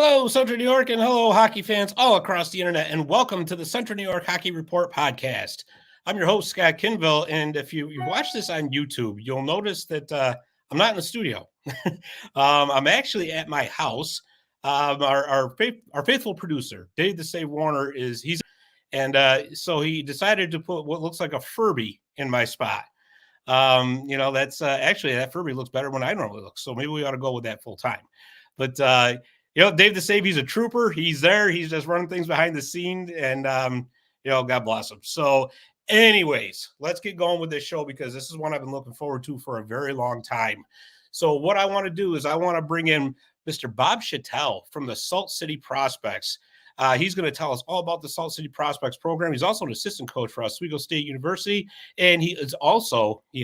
Hello, Central New York, and hello, hockey fans all across the internet, and welcome to the Central New York Hockey Report podcast. I'm your host, Scott Kinville, and if you watch this on YouTube, you'll notice that I'm not in the studio. I'm actually at my house. Our faithful producer, Dave the Save Warner, so he decided to put what looks like a Furby in my spot. That's actually that Furby looks better when I normally look, so maybe we ought to go with that full time. But Dave the Save, he's a trooper. He's there. He's just running things behind the scene, and God bless him. So, anyways, let's get going with this show because this is one I've been looking forward to for a very long time. So, what I want to do is I want to bring in Mr. Bob Shattell from the Salt City Prospects. He's going to tell us all about the Salt City Prospects program. He's also an assistant coach for Oswego State University, and he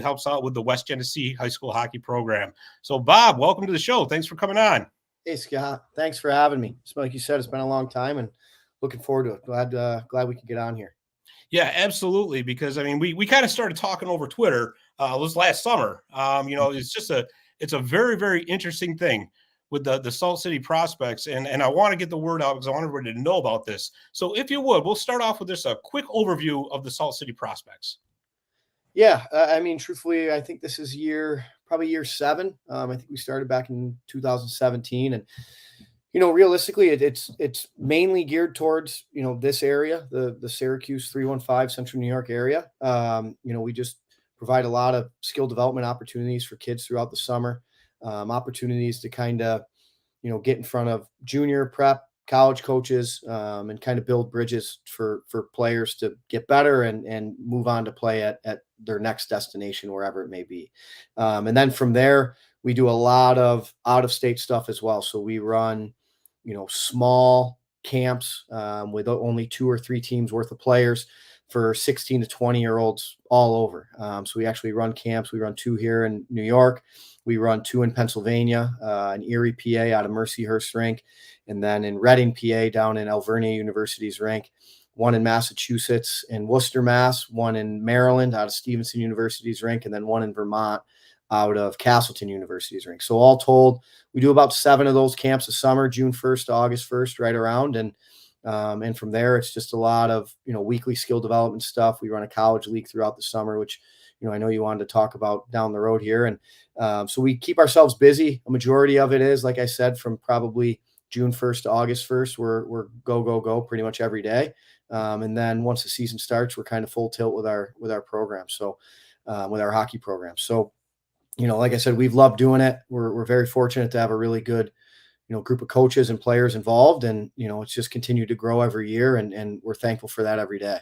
helps out with the West Genesee High School hockey program. So, Bob, welcome to the show. Thanks for coming on. Hey, Scott. Thanks for having me. So like you said, it's been a long time, and looking forward to it. Glad we could get on here. Yeah, absolutely. Because we kind of started talking over Twitter this last summer. It's a very, very interesting thing with the Salt City Prospects, and I want to get the word out because I want everybody to know about this. So if you would, we'll start off with a quick overview of the Salt City Prospects. Yeah, truthfully, I think this is probably year 7. I think we started back in 2017, and realistically, it's mainly geared towards this area, the Syracuse 315 Central New York area. We just provide a lot of skill development opportunities for kids throughout the summer, opportunities to kind of get in front of junior prep college coaches, and kind of build bridges for players to get better and move on to play at their next destination, wherever it may be. And then from there, we do a lot of out-of-state stuff as well. So we run, small camps with only 2 or 3 teams worth of players for 16 to 20-year-olds all over. So we actually run camps. We run 2 here in New York. We run 2 in Pennsylvania, in Erie, PA, out of Mercyhurst rink, and then in Reading, PA, down in Alvernia University's rink. 1 in Massachusetts, in Worcester, Mass. 1 in Maryland, out of Stevenson University's rink, and then 1 in Vermont, out of Castleton University's rink. So all told, we do about 7 of those camps a summer, June 1st to August 1st, right around. And from there, it's just a lot of, weekly skill development stuff. We run a college league throughout the summer, which, I know you wanted to talk about down the road here. And so we keep ourselves busy. A majority of it is, like I said, from probably June 1st to August 1st, we're go pretty much every day. And then once the season starts, we're kind of full tilt with our program. So with our hockey program. So, like I said, we've loved doing it. We're very fortunate to have a really good, group of coaches and players involved. And, it's just continued to grow every year. And we're thankful for that every day.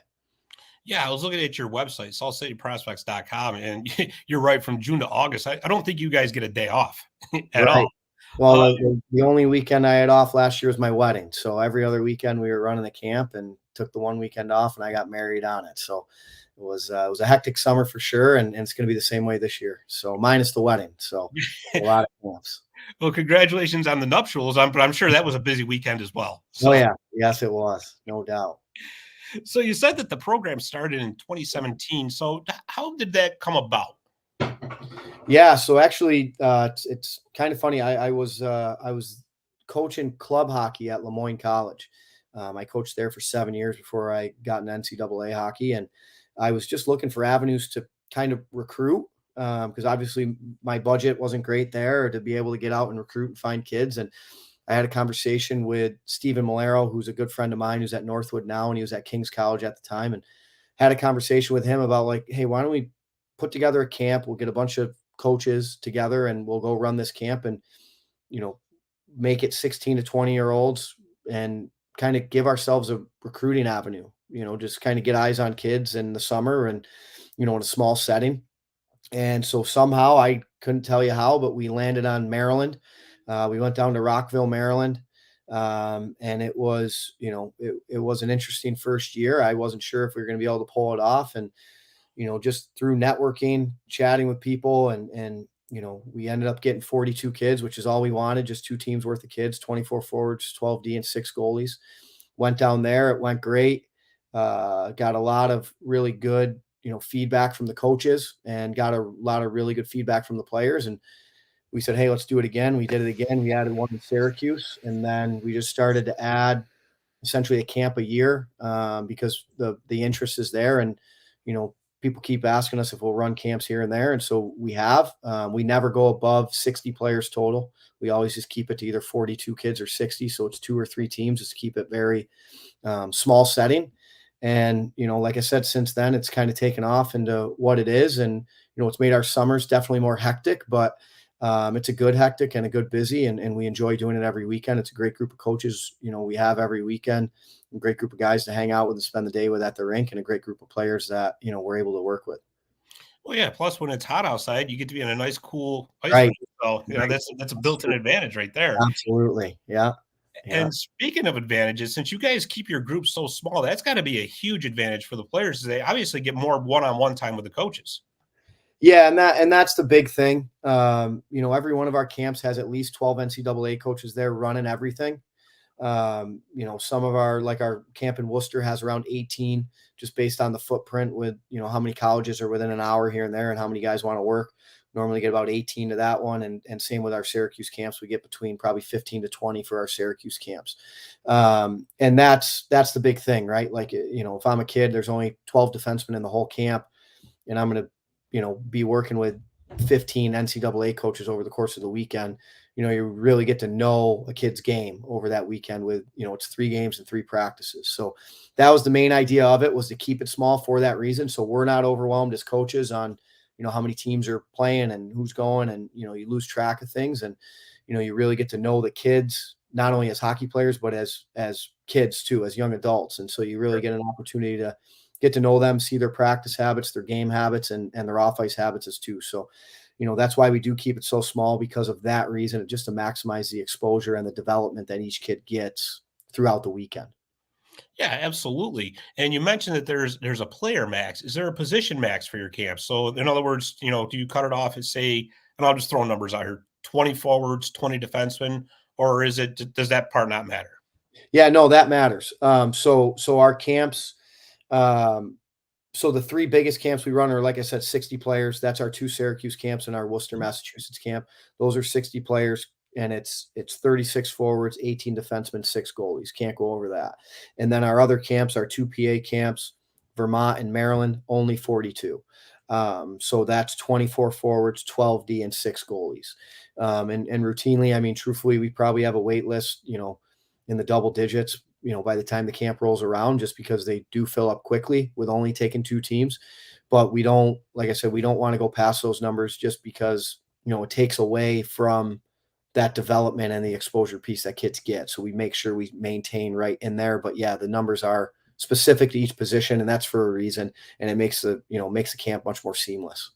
Yeah, I was looking at your website, saltcityprospects.com, and you're right, from June to August. I don't think you guys get a day off at all. Well, the only weekend I had off last year was my wedding. So every other weekend we were running the camp and took the one weekend off, and I got married on it. So it was a hectic summer for sure, and it's going to be the same way this year. So minus the wedding. So a lot of camps. Well, congratulations on the nuptials, but I'm sure that was a busy weekend as well. So. Oh, yeah. Yes, it was. No doubt. So you said that the program started in 2017. So how did that come about? Yeah. So actually, it's kind of funny. I was coaching club hockey at Lemoyne College. I coached there for 7 years before I got into NCAA hockey, and I was just looking for avenues to kind of recruit, because obviously my budget wasn't great there to be able to get out and recruit and find kids. And I had a conversation with Stephen Malero, who's a good friend of mine, who's at Northwood now, and he was at King's College at the time, and had a conversation with him about, like, hey, why don't we put together a camp? We'll get a bunch of coaches together and we'll go run this camp and, make it 16 to 20-year-olds and kind of give ourselves a recruiting avenue, just kind of get eyes on kids in the summer and, in a small setting. And so somehow, I couldn't tell you how, but we landed on Maryland. We went down to Rockville, Maryland, and it was, it was an interesting first year. I wasn't sure if we were going to be able to pull it off, and just through networking, chatting with people, and we ended up getting 42 kids, which is all we wanted, just 2 teams worth of kids, 24 forwards, 12D, and 6 goalies. Went down there, it went great. Got a lot of really good, feedback from the coaches, and got a lot of really good feedback from the players, and we said, hey, let's do it again. We did it again. We added one in Syracuse, and then we just started to add essentially a camp a year, because the interest is there. And, people keep asking us if we'll run camps here and there. And so we have. We never go above 60 players total. We always just keep it to either 42 kids or 60. So it's 2 or 3 teams, just to keep it very small setting. And, like I said, since then, it's kind of taken off into what it is. And, it's made our summers definitely more hectic, but it's a good hectic and a good busy. And we enjoy doing it every weekend. It's a great group of coaches, we have every weekend, a great group of guys to hang out with and spend the day with at the rink, and a great group of players that, we're able to work with. Well, yeah. Plus, when it's hot outside, you get to be in a nice, cool ice Right. rink. So, Right. that's a built-in advantage right there. Absolutely. Yeah. Yeah. And speaking of advantages, since you guys keep your group so small, that's got to be a huge advantage for the players. They obviously get more one-on-one time with the coaches. Yeah, and that's the big thing. Every one of our camps has at least 12 NCAA coaches there running everything. Some of our camp in Worcester has around 18, just based on the footprint with, how many colleges are within an hour here and there and how many guys want to work. Normally get about 18 to that one. And same with our Syracuse camps. We get between probably 15 to 20 for our Syracuse camps. And that's the big thing, right? Like, if I'm a kid, there's only 12 defensemen in the whole camp, and I'm going to, be working with 15 NCAA coaches over the course of the weekend. You really get to know a kid's game over that weekend with, it's 3 games and 3 practices. So that was the main idea of it, was to keep it small for that reason. So we're not overwhelmed as coaches on, how many teams are playing and who's going, and, you lose track of things. And, you really get to know the kids, not only as hockey players, but as kids too, as young adults. And so you really get an opportunity to get to know them, see their practice habits, their game habits, and their off ice habits as too. So, that's why we do keep it so small, because of that reason, just to maximize the exposure and the development that each kid gets throughout the weekend. Yeah, absolutely. And you mentioned that there's a player max. Is there a position max for your camp? So in other words, do you cut it off as, say, and I'll just throw numbers out here, 20 forwards, 20 defensemen, or does that part not matter? Yeah, no, that matters. So our camps, um, so the 3 biggest camps we run are, like I said, 60 players. That's our 2 Syracuse camps and our Worcester, Massachusetts camp. Those are 60 players, and it's 36 forwards, 18 defensemen, 6 goalies. Can't go over that. And then our other camps, our 2 PA camps, Vermont and Maryland, only 42. So that's 24 forwards, 12 D, and 6 goalies. And routinely, I mean, truthfully, we probably have a wait list, in the double digits, by the time the camp rolls around, just because they do fill up quickly with only taking 2 teams. But we don't, like I said, we don't want to go past those numbers, just because, it takes away from that development and the exposure piece that kids get. So we make sure we maintain right in there. But yeah, the numbers are specific to each position, and that's for a reason. And it makes the camp much more seamless.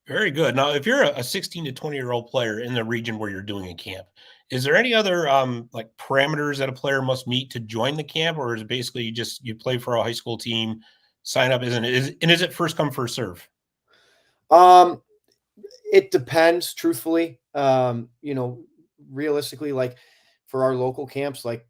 Very good. Now, if you're a 16 to 20-year-old player in the region where you're doing a camp, is there any other like parameters that a player must meet to join the camp, or is it basically you play for a high school team, sign up, is it first come first serve? Um, it depends, truthfully. Realistically, like for our local camps, like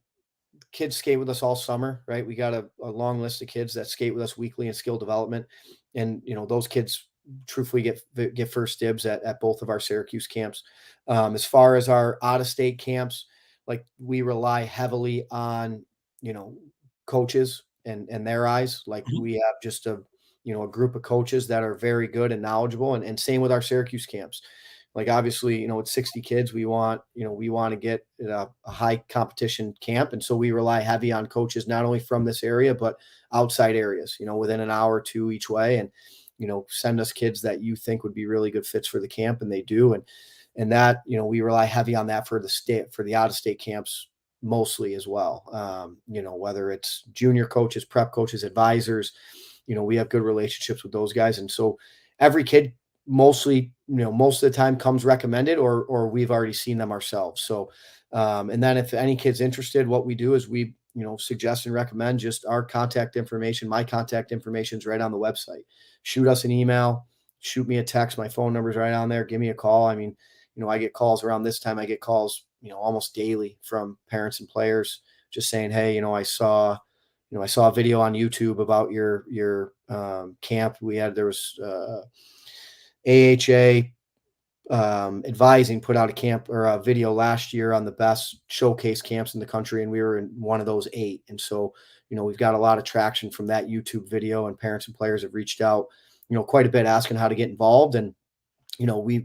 kids skate with us all summer, right? We got a long list of kids that skate with us weekly in skill development. And, those kids truthfully get first dibs at both of our Syracuse camps. As far as our out of state camps, like we rely heavily on, you know, coaches and their eyes. Like Mhm. we have just a group of coaches that are very good and knowledgeable, and same with our Syracuse camps. Like obviously, it's 60 kids. We want to get a high competition camp. And so we rely heavy on coaches, not only from this area, but outside areas, within an hour or 2 each way. And, send us kids that you think would be really good fits for the camp. And they do. And that, we rely heavy on that for the out of state camps mostly as well. Whether it's junior coaches, prep coaches, advisors, we have good relationships with those guys. And so every kid most of the time comes recommended, or we've already seen them ourselves. So, and then if any kid's interested, what we do is we, suggest and recommend just our contact information. My contact information is right on the website. Shoot us an email, shoot me a text. My phone number is right on there. Give me a call. I mean, I get calls around this time. I get calls, almost daily from parents and players just saying, hey, I saw a video on YouTube about your camp. There was AHA advising put out a camp or a video last year on the best showcase camps in the country, and we were in one of those 8. And so, we've got a lot of traction from that YouTube video, and parents and players have reached out, quite a bit asking how to get involved. And we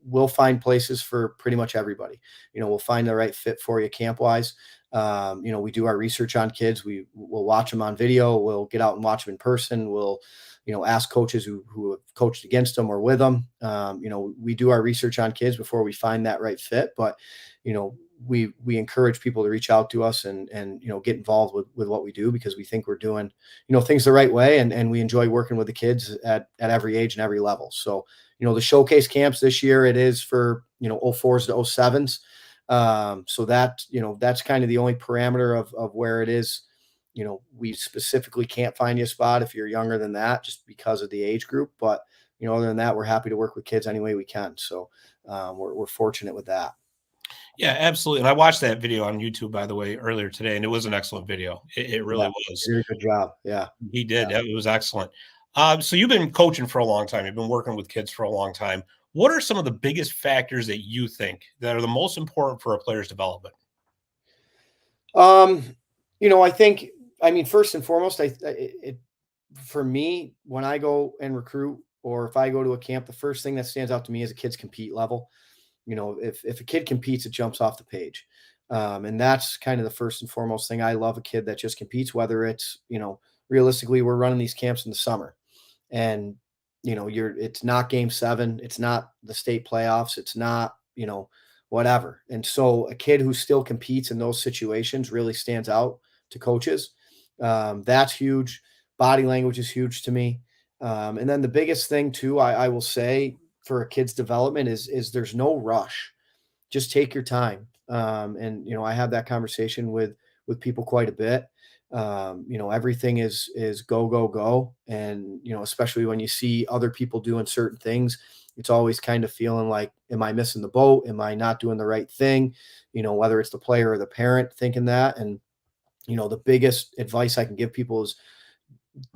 will find places for pretty much everybody. We'll find the right fit for you camp wise. We do our research on kids. We'll watch them on video. We'll get out and watch them in person. We'll, ask coaches who have coached against them or with them. We do our research on kids before we find that right fit. But, we encourage people to reach out to us and get involved with what we do, because we think we're doing, things the right way. And we enjoy working with the kids at every age and every level. So, the showcase camps this year, it is for, 04s to 07s. So that, that's kind of the only parameter of where it is. We specifically can't find you a spot if you're younger than that, just because of the age group. But, other than that, we're happy to work with kids any way we can. So we're fortunate with that. Yeah, absolutely. And I watched that video on YouTube, by the way, earlier today, and it was an excellent video. It really was. Very good job. Yeah. He did. Yeah. It was excellent. So you've been coaching for a long time. You've been working with kids for a long time. What are some of the biggest factors that you think that are the most important for a player's development? I mean, first and foremost, for me, when I go and recruit, or if I go to a camp, the first thing that stands out to me is a kid's compete level. If a kid competes, it jumps off the page. And that's kind of the first and foremost thing. I love a kid that just competes, whether it's, realistically, we're running these camps in the summer, and, it's not game 7. It's not the state playoffs. It's not, whatever. And so a kid who still competes in those situations really stands out to coaches. That's huge. Body language is huge to me. And then the biggest thing too, I will say, for a kid's development is there's no rush. Just take your time. And, I have that conversation with people quite a bit. Everything is go, go, go. And, especially when you see other people doing certain things, it's always kind of feeling like, am I missing the boat? Am I not doing the right thing? Whether it's the player or the parent thinking that. And, the biggest advice I can give people is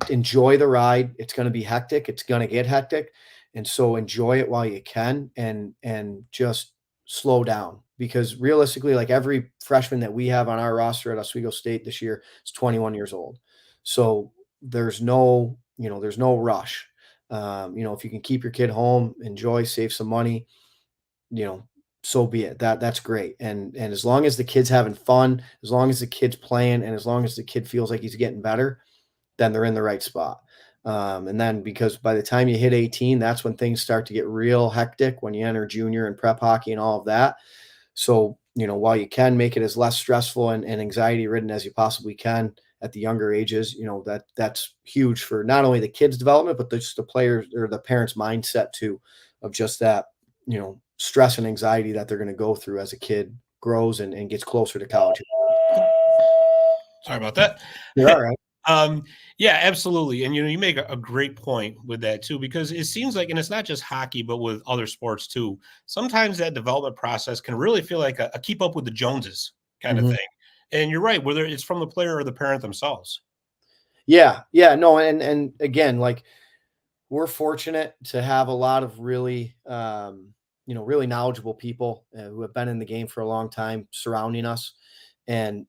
enjoy the ride. It's going to be hectic. It's going to get hectic. And so enjoy it while you can, and just slow down, because realistically, like, every freshman that we have on our roster at Oswego State this year is 21 years old. So there's no rush. If you can keep your kid home, enjoy, save some money, so be it. That's great. And as long as the kid's having fun, as long as the kid's playing, and as long as the kid feels like he's getting better, then they're in the right spot. And then, because by the time you hit 18, that's when things start to get real hectic, when you enter junior and prep hockey and all of that. So, while you can make it as less stressful and anxiety ridden as you possibly can at the younger ages, that's huge for not only the kids' development, but just the players or the parents' mindset too, of just that, stress and anxiety that they're going to go through as a kid grows and gets closer to college. Sorry about that. You're all right. Yeah, absolutely. And, you make a great point with that too, because it seems like, and it's not just hockey, but with other sports too, sometimes that development process can really feel like a keep up with the Joneses kind of thing. And you're right, whether it's from the player or the parent themselves. Yeah. Yeah. No. And again, like, we're fortunate to have a lot of really, really knowledgeable people who have been in the game for a long time surrounding us. And,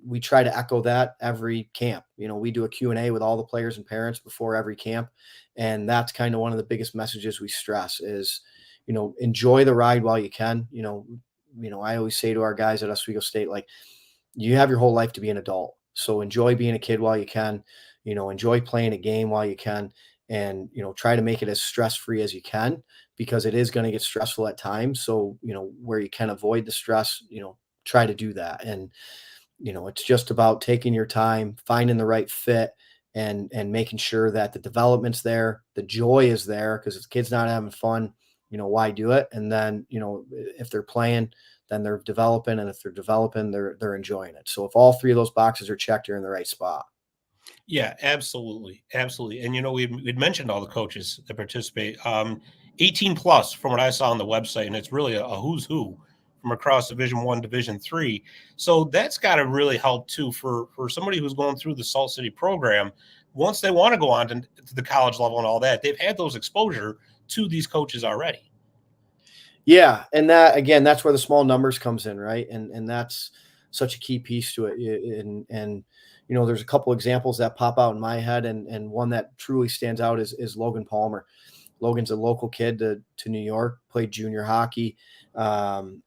we try to echo that every camp. We do a Q&A with all the players and parents before every camp. And that's kind of one of the biggest messages we stress is, enjoy the ride while you can. I always say to our guys at Oswego State, like, you have your whole life to be an adult. So enjoy being a kid while you can, enjoy playing a game while you can, and, try to make it as stress-free as you can, because it is going to get stressful at times. So, where you can avoid the stress, try to do that. And, it's just about taking your time, finding the right fit, and making sure that the development's there, the joy is there, because if the kid's not having fun, why do it? And then, if they're playing, then they're developing, and if they're developing, they're enjoying it. So if all 3 of those boxes are checked, you're in the right spot. Yeah, absolutely. Absolutely. And, we'd mentioned all the coaches that participate, 18 plus from what I saw on the website. And it's really a who's who from across Division I, Division III. So that's got to really help too for somebody who's going through the Salt City program. Once they want to go on to the college level and all that, they've had those exposure to these coaches already. Yeah, and that again, that's where the small numbers comes in, right? And that's such a key piece to it. And there's a couple examples that pop out in my head, and one that truly stands out is Logan Palmer. Logan's a local kid to New York, played junior hockey, and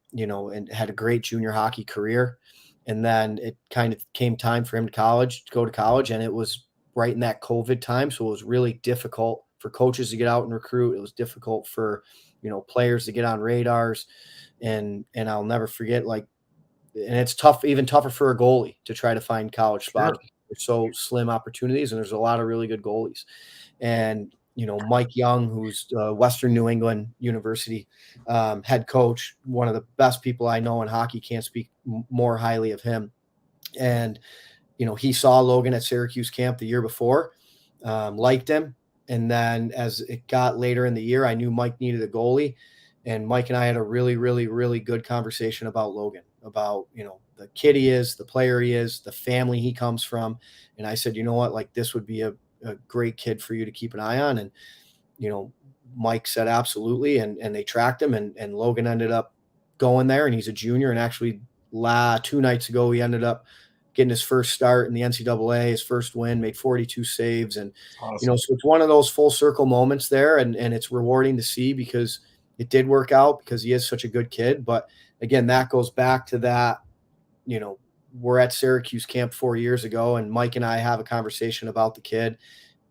had a great junior hockey career. And then it kind of came time for him to go to college, and it was right in that COVID time, so it was really difficult for coaches to get out and recruit. It was difficult for players to get on radars, and I'll never forget, like, and it's tough, even tougher for a goalie to try to find college spots. Sure. They're so slim opportunities, and there's a lot of really good goalies. And Mike Young, who's Western New England University head coach, one of the best people I know in hockey, can't speak more highly of him. And he saw Logan at Syracuse camp the year before, liked him. And then as it got later in the year, I knew Mike needed a goalie. And Mike and I had a really, really, really good conversation about Logan, about, the kid he is, the player he is, the family he comes from. And I said, you know what, like, this would be a great kid for you to keep an eye on. And, Mike said, absolutely. And they tracked him, and Logan ended up going there, and he's a junior. And actually 2 nights ago, he ended up getting his first start in the NCAA, his first win, made 42 saves. And, Awesome. so it's one of those full circle moments there. And it's rewarding to see, because it did work out, because he is such a good kid. But again, that goes back to that, we're at Syracuse camp 4 years ago, and Mike and I have a conversation about the kid,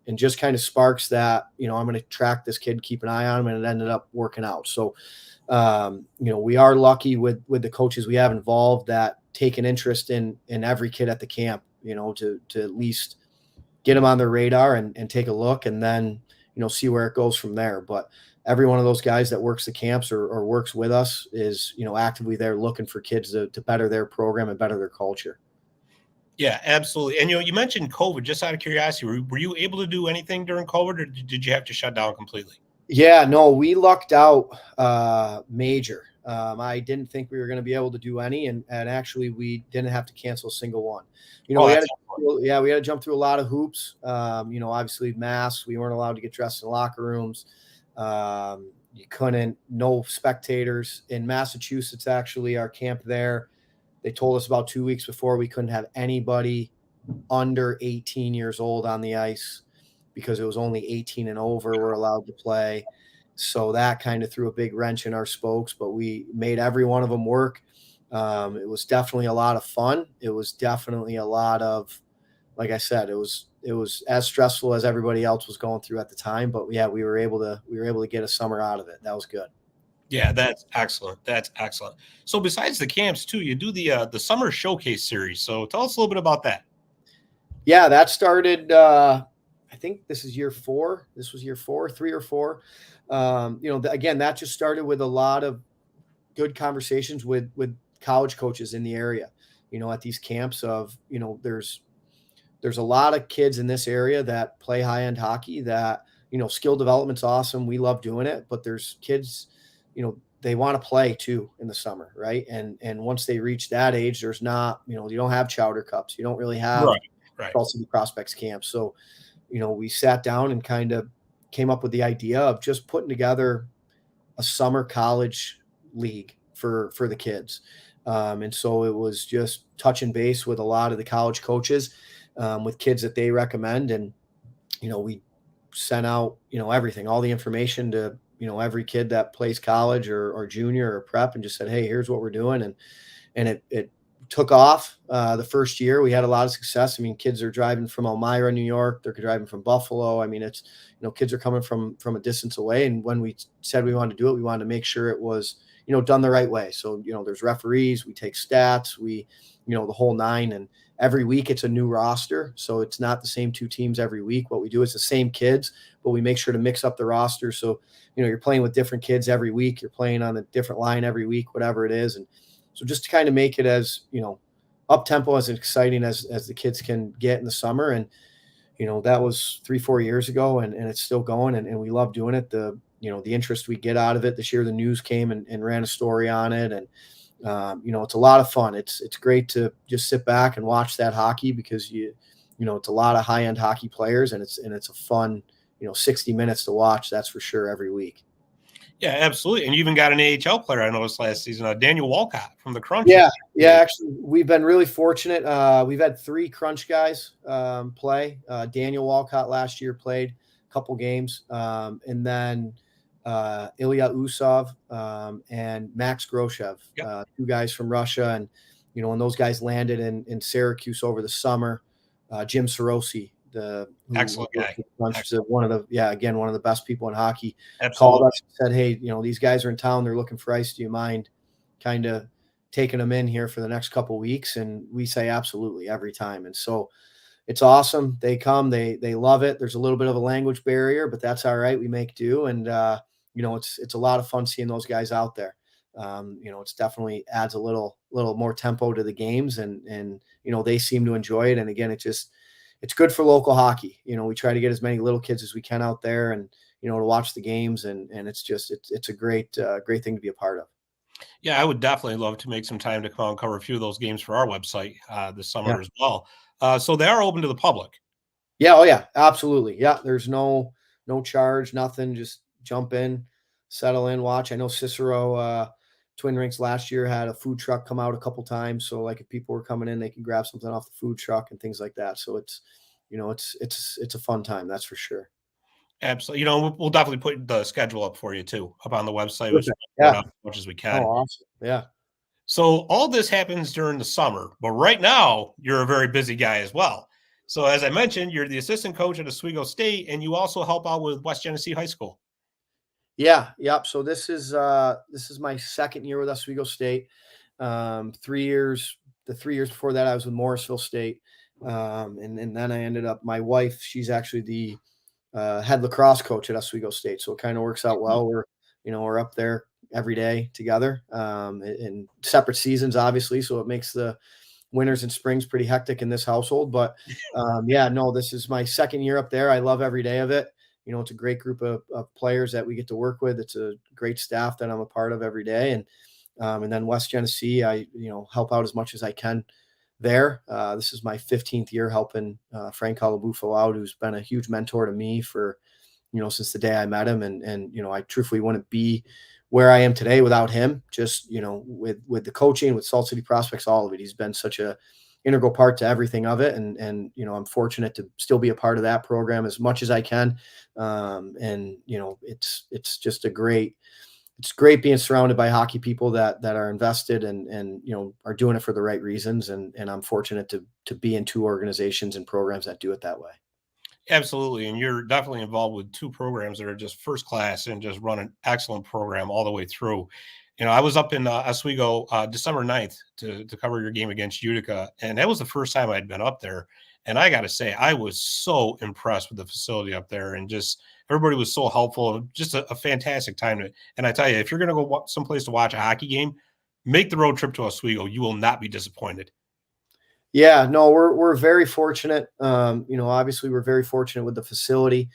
and just kind of sparks that, I'm going to track this kid, keep an eye on him. And it ended up working out. So, we are lucky with the coaches we have involved that take an interest in every kid at the camp, to at least get them on their radar and take a look, and then, see where it goes from there. But every one of those guys that works the camps or works with us is, actively there looking for kids to better their program and better their culture. Yeah, absolutely. And you mentioned COVID. Just out of curiosity, were you able to do anything during COVID, or did you have to shut down completely? Yeah, no, we lucked out major. I didn't think we were going to be able to do any, and actually we didn't have to cancel a single one. Oh, We had that's we had to jump through a lot of hoops. Obviously masks. We weren't allowed to get dressed in locker rooms. You couldn't, no spectators in Massachusetts. Actually, our camp there, they told us about 2 weeks before we couldn't have anybody under 18 years old on the ice, because it was only 18 and over were allowed to play. So that kind of threw a big wrench in our spokes, but we made every one of them work. It was definitely a lot of fun. It was definitely a lot of, like I said, it was as stressful as everybody else was going through at the time. But yeah, we were able to get a summer out of it. That was good. Yeah, that's excellent. That's excellent. So besides the camps too, you do the summer showcase series. So tell us a little bit about that. Yeah, that started. I think this is year 4. This was year 4, 3 or 4. Again, that just started with a lot of good conversations with college coaches in the area. At these camps of, there's a lot of kids in this area that play high end hockey. That, skill development's awesome. We love doing it, but there's kids, they want to play too in the summer, right? And once they reach that age, there's not, you don't have chowder cups. You don't really have Right. Varsity Prospects camp. So, we sat down and kind of came up with the idea of just putting together a summer college league for the kids. And so it was just touching base with a lot of the college coaches, with kids that they recommend. And, we sent out, everything, all the information to, every kid that plays college or junior or prep, and just said, hey, here's what we're doing. And it took off. The first year we had a lot of success. I mean, kids are driving from Elmira, New York. They're driving from Buffalo. I mean, it's, kids are coming from a distance away. And when we said we wanted to do it, we wanted to make sure it was, done the right way. So, there's referees, we take stats, the whole nine. And every week it's a new roster. So it's not the same 2 teams every week. What we do is the same kids, but we make sure to mix up the roster. So, you're playing with different kids every week. You're playing on a different line every week, whatever it is. And so just to kind of make it as, up tempo, as exciting as the kids can get in the summer. And, that was 3-4 years ago, and it's still going. And we love doing it. The interest we get out of it. This year, the news came and ran a story on it. And, it's a lot of fun. It's great to just sit back and watch that hockey, because it's a lot of high end hockey players, and it's a fun, 60 minutes to watch. That's for sure, every week. Yeah, absolutely. And you even got an AHL player I noticed last season, Daniel Walcott from the Crunch. Yeah, yeah. Actually, we've been really fortunate. We've had 3 Crunch guys play. Daniel Walcott last year played a couple games, and then Ilya Usov and Max Groshev, Yep. 2 guys from Russia. And when those guys landed in Syracuse over the summer, Jim Sorosi, who Excellent worked guy. with Crunch, Excellent. one of the best people in hockey, called Absolutely. us and said, "Hey, these guys are in town. They're looking for ice. Do you mind kind of taking them in here for the next couple of weeks?" And we say absolutely every time. And so it's awesome. They come, they love it. There's a little bit of a language barrier, but that's all right. We make do. And it's a lot of fun seeing those guys out there. It's definitely adds a little more tempo to the games, and they seem to enjoy it. And again, it's good for local hockey. We try to get as many little kids as we can out there, and to watch the games, and it's a great thing to be a part of. Yeah, I would definitely love to make some time to come out and cover a few of those games for our website this Yeah. summer as well. So they are open to the public. Yeah, oh yeah, absolutely. Yeah, there's no charge, nothing. Just jump in, settle in, watch. I know Cicero Twin Rinks last year had a food truck come out a couple times, so like if people were coming in, they can grab something off the food truck and things like that. So it's a fun time, that's for sure. Absolutely. We'll definitely put the schedule up for you too, up on the website, which Perfect. report Yeah. out as much as we Oh, can. awesome. Yeah. So all this happens during the summer, but right now you're a very busy guy as well. So as I mentioned, you're the assistant coach at Oswego State, and you also help out with West Genesee High School. Yeah, yep. So this is my second year with Oswego State. 3 years. The 3 years before that, I was with Morrisville State, and then I ended up. My wife, she's actually the head lacrosse coach at Oswego State, so it kind of works out well. We're up there every day together, in separate seasons, obviously, so it makes the winters and springs pretty hectic in this household. But yeah, no, this is my second year up there. I love every day of it. It's a great group of players that we get to work with. It's a great staff that I'm a part of every day. And then West Genesee, I help out as much as I can there. This is my 15th year helping Frank Calabufo out, who's been a huge mentor to me for since the day I met him. And I truthfully wouldn't be where I am today without him. Just with the coaching, with Salt City Prospects, all of it. He's been such a integral part to everything of it. And I'm fortunate to still be a part of that program as much as I can. And it's just it's great being surrounded by hockey people that are invested and are doing it for the right reasons. And I'm fortunate to be in 2 organizations and programs that do it that way. Absolutely. And you're definitely involved with 2 programs that are just first class and just run an excellent program all the way through. I was up in Oswego December 9th to cover your game against Utica. And that was the first time I'd been up there. And I got to say, I was so impressed with the facility up there, and just everybody was so helpful. Just a fantastic time. And I tell you, if you're going to go someplace to watch a hockey game, make the road trip to Oswego. You will not be disappointed. Yeah, no, we're very fortunate. Obviously we're very fortunate with the facility.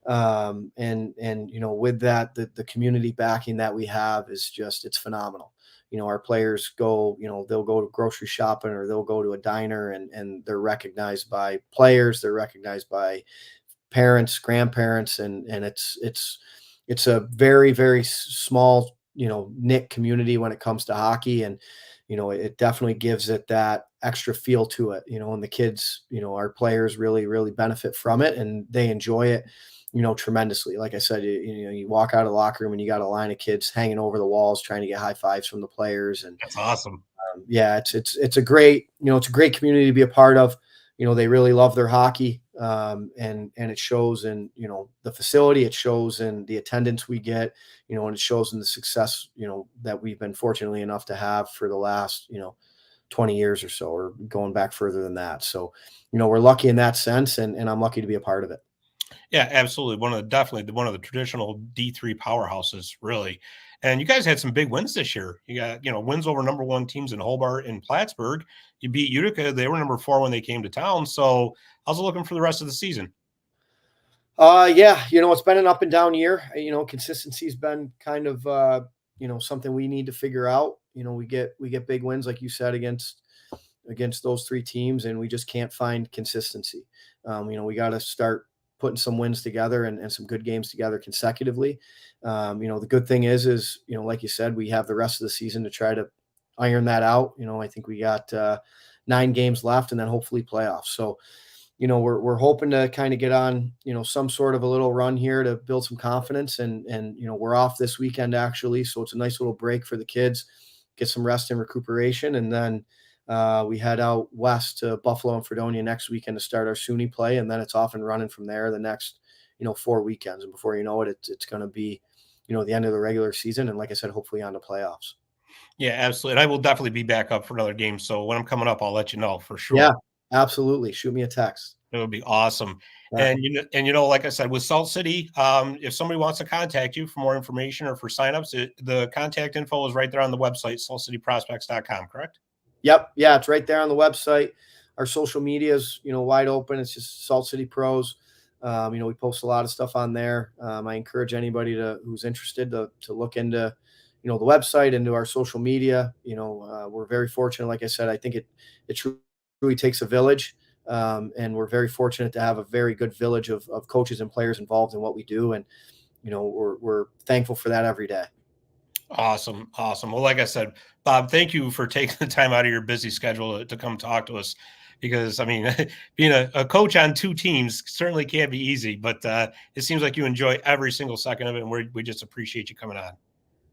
And with that, the community backing that we have is just, it's phenomenal. Our players go, they'll go to grocery shopping or they'll go to a diner, and they're recognized by players, they're recognized by parents, grandparents, and it's a very, very small, knit community when it comes to hockey. And it definitely gives it that extra feel to it, and the kids, our players really, really benefit from it, and they enjoy it, tremendously. Like I said, you walk out of the locker room and you got a line of kids hanging over the walls trying to get high fives from the players. And That's awesome. yeah, it's a great, it's a great community to be a part of. They really love their hockey, and it shows in the facility, it shows in the attendance we get, and it shows in the success that we've been fortunately enough to have for the last 20 years or so, or going back further than that. So we're lucky in that sense, and I'm lucky to be a part of it. Yeah, absolutely. Definitely one of the traditional D3 powerhouses, really. And you guys had some big wins this year. You got, wins over number 1 teams in Hobart and Plattsburgh. You beat Utica. They were number 4 when they came to town. So how's it looking for the rest of the season? Yeah, it's been an up and down year. Consistency's been kind of something we need to figure out. We get big wins, like you said, against those 3 teams, and we just can't find consistency. We got to start putting some wins together and some good games together consecutively. The good thing is, like you said, we have the rest of the season to try to iron that out. I think we got 9 games left and then hopefully playoffs. So, we're hoping to kind of get on, some sort of a little run here to build some confidence. And we're off this weekend actually. So it's a nice little break for the kids, get some rest and recuperation. And then we head out west to Buffalo and Fredonia next weekend to start our SUNY play. And then it's off and running from there the next, 4 weekends. And before you know it, it's going to be, the end of the regular season. And like I said, hopefully on to playoffs. Yeah, absolutely. And I will definitely be back up for another game. So when I'm coming up, I'll let you know for sure. Yeah, absolutely. Shoot me a text. It would be awesome. Yeah. And like I said, with Salt City, if somebody wants to contact you for more information or for signups, the contact info is right there on the website, saltcityprospects.com, correct? Yep. Yeah, it's right there on the website. Our social media is, wide open. It's just Salt City Pros. We post a lot of stuff on there. I encourage anybody who's interested to look into, the website, into our social media. We're very fortunate. Like I said, I think it truly takes a village. And we're very fortunate to have a very good village of coaches and players involved in what we do. And, we're thankful for that every day. Awesome. Well, like I said, Bob, thank you for taking the time out of your busy schedule to come talk to us, because I mean, being a coach on 2 teams certainly can't be easy, but it seems like you enjoy every single second of it. And we just appreciate you coming on.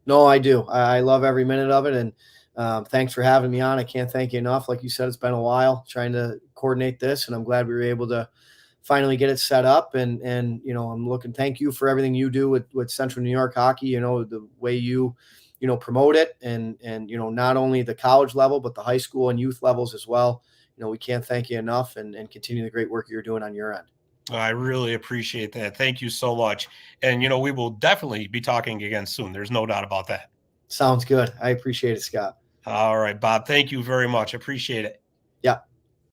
No, I do. I love every minute of it. And thanks for having me on. I can't thank you enough. Like you said, it's been a while trying to coordinate this, and I'm glad we were able to finally get it set up. And thank you for everything you do with Central New York hockey, the way you promote it, and not only the college level, but the high school and youth levels as well. We can't thank you enough, and continue the great work you're doing on your end. I really appreciate that. Thank you so much. And, we will definitely be talking again soon. There's no doubt about that. Sounds good. I appreciate it, Scott. All right, Bob. Thank you very much. Appreciate it.